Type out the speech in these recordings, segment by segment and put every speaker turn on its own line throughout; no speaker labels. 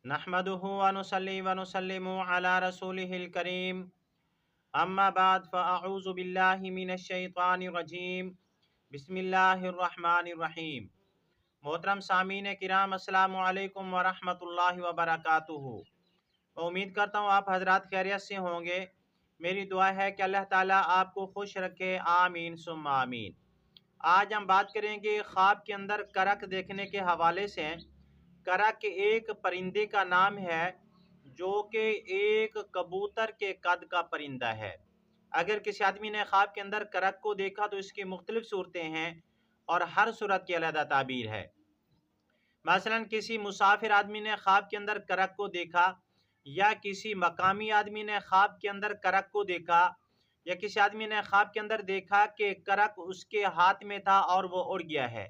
नहमदुहु व नुसल्ली व नुसल्लिमु अला रसूलिहिल करीम अम्मा बाद फ़अऊज़ु बिल्लाहि मिनश शैतानिर रजीम बिस्मिल्लाहिर रहमानिर रहीम। मोहतरम सामीन किराम, अस्सलामु अलैकुम व रहमतुल्लाहि व बरकातुहू। उम्मीद करता हूँ आप हजरात खैरियत से होंगे। मेरी दुआ है कि अल्लाह ताला आपको खुश रखे, आमीन सुम्मा आमीन। आज हम बात करेंगे ख्वाब के अंदर करक देखने के हवाले से। करक एक परिंदे का नाम है जो कि एक कबूतर के कद का परिंदा है। अगर किसी आदमी ने ख्वाब के अंदर करक को देखा तो इसकी मुख्तलिफ सूरतें हैं और हर सूरत की अलग ताबीर है। मसलन किसी मुसाफिर आदमी ने ख्वाब के अंदर करक को देखा, या किसी मकामी आदमी ने ख्वाब के अंदर करक को देखा, या किसी आदमी ने ख्वाब के अंदर देखा कि करक उसके हाथ में था और वो उड़ गया है,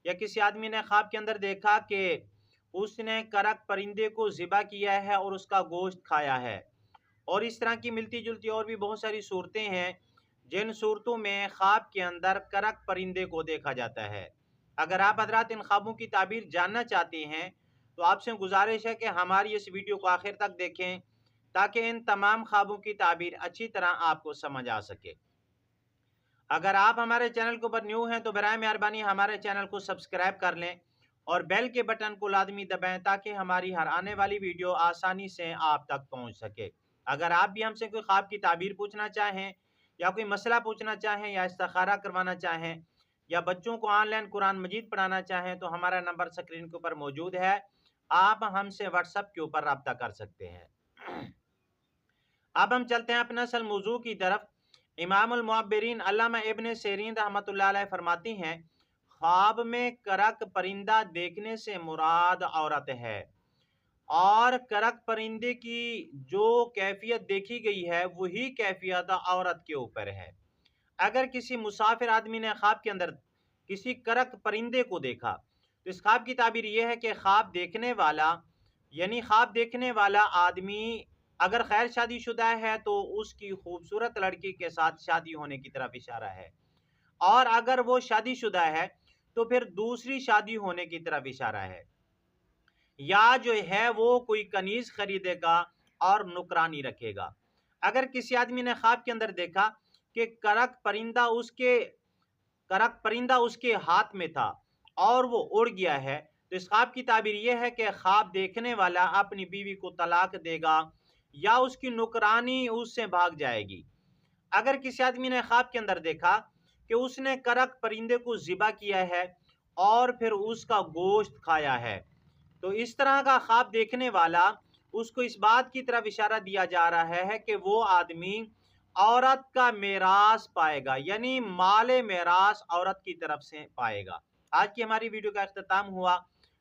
या किसी आदमी ने ख्वाब के अंदर देखा कि उसने करक परिंदे को ज़िबा किया है और उसका गोश्त खाया है। और इस तरह की मिलती जुलती और भी बहुत सारी सूरतें हैं जिन सूरतों में ख्वाब के अंदर करक परिंदे को देखा जाता है। अगर आप हजरात इन ख्वाबों की ताबीर जानना चाहते हैं तो आपसे गुजारिश है कि हमारी इस वीडियो को आखिर तक देखें ताकि इन तमाम ख्वाबों की ताबीर अच्छी तरह आपको समझ आ सके। अगर आप हमारे चैनल के ऊपर न्यू हैं तो बराए मेहरबानी हमारे चैनल को सब्सक्राइब कर लें और बेल के बटन को लाजमी दबाएं ताकि हमारी हर आने वाली वीडियो आसानी से आप तक पहुंच सके। अगर आप भी हमसे कोई ख्वाब की ताबीर पूछना चाहें, या कोई मसला पूछना चाहें, या इस्तिखारा करवाना चाहें, या बच्चों को ऑनलाइन कुरान मजीद पढ़ाना चाहें तो हमारा नंबर स्क्रीन के ऊपर मौजूद है। आप हमसे व्हाट्सएप के ऊपर रब्ता कर सकते हैं। अब हम चलते हैं अपने असल मौजू की तरफ। इमामुल मुअब्बिरीन अल्लामा इब्न सीरीन रहमतुल्लाह अलैह फरमाती हैं, ख्वाब में करक परिंदा देखने से मुराद औरत है, और करक परिंदे की जो कैफियत देखी गई है वही कैफियत औरत के ऊपर है। अगर किसी मुसाफिर आदमी ने ख्वाब के अंदर किसी करक परिंदे को देखा तो इस ख्वाब की ताबीर यह है कि ख्वाब देखने वाला यानी ख्वाब देखने वाला आदमी अगर खैर शादीशुदा है तो उसकी खूबसूरत लड़की के साथ शादी होने की तरफ इशारा है, और अगर वो शादीशुदा है तो फिर दूसरी शादी होने की तरफ इशारा है, या जो है वो कोई कनीज खरीदेगा और नुकरानी रखेगा। अगर किसी आदमी ने ख्वाब के अंदर देखा कि करक परिंदा उसके हाथ में था और वो उड़ गया है तो इस ख्वाब की ताबीर यह है कि ख्वाब देखने वाला अपनी बीवी को तलाक देगा या उसकी नुकरानी उससे भाग जाएगी। अगर किसी आदमी ने ख्वाब के अंदर देखा कि उसने करक परिंदे को ज़िबा किया है और फिर उसका गोश्त खाया है तो इस तरह का ख्वाब देखने वाला उसको इस बात की तरफ इशारा दिया जा रहा है कि वो आदमी औरत का मेरास पाएगा, यानी माले मेरास औरत की तरफ से पाएगा। आज की हमारी वीडियो का इख्तिताम हुआ।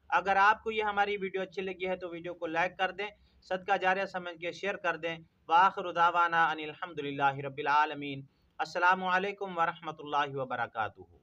अगर आपको ये हमारी वीडियो अच्छी लगी है तो वीडियो को लाइक कर दें, सदका जारिया समझ के शेयर कर दें। वाखिरु दावाना अनिल हम्दुलिल्लाहि रब्बिल आलमीन। अस्सलामु अलैकुम व रहमतुल्लाहि व बरकातुहू।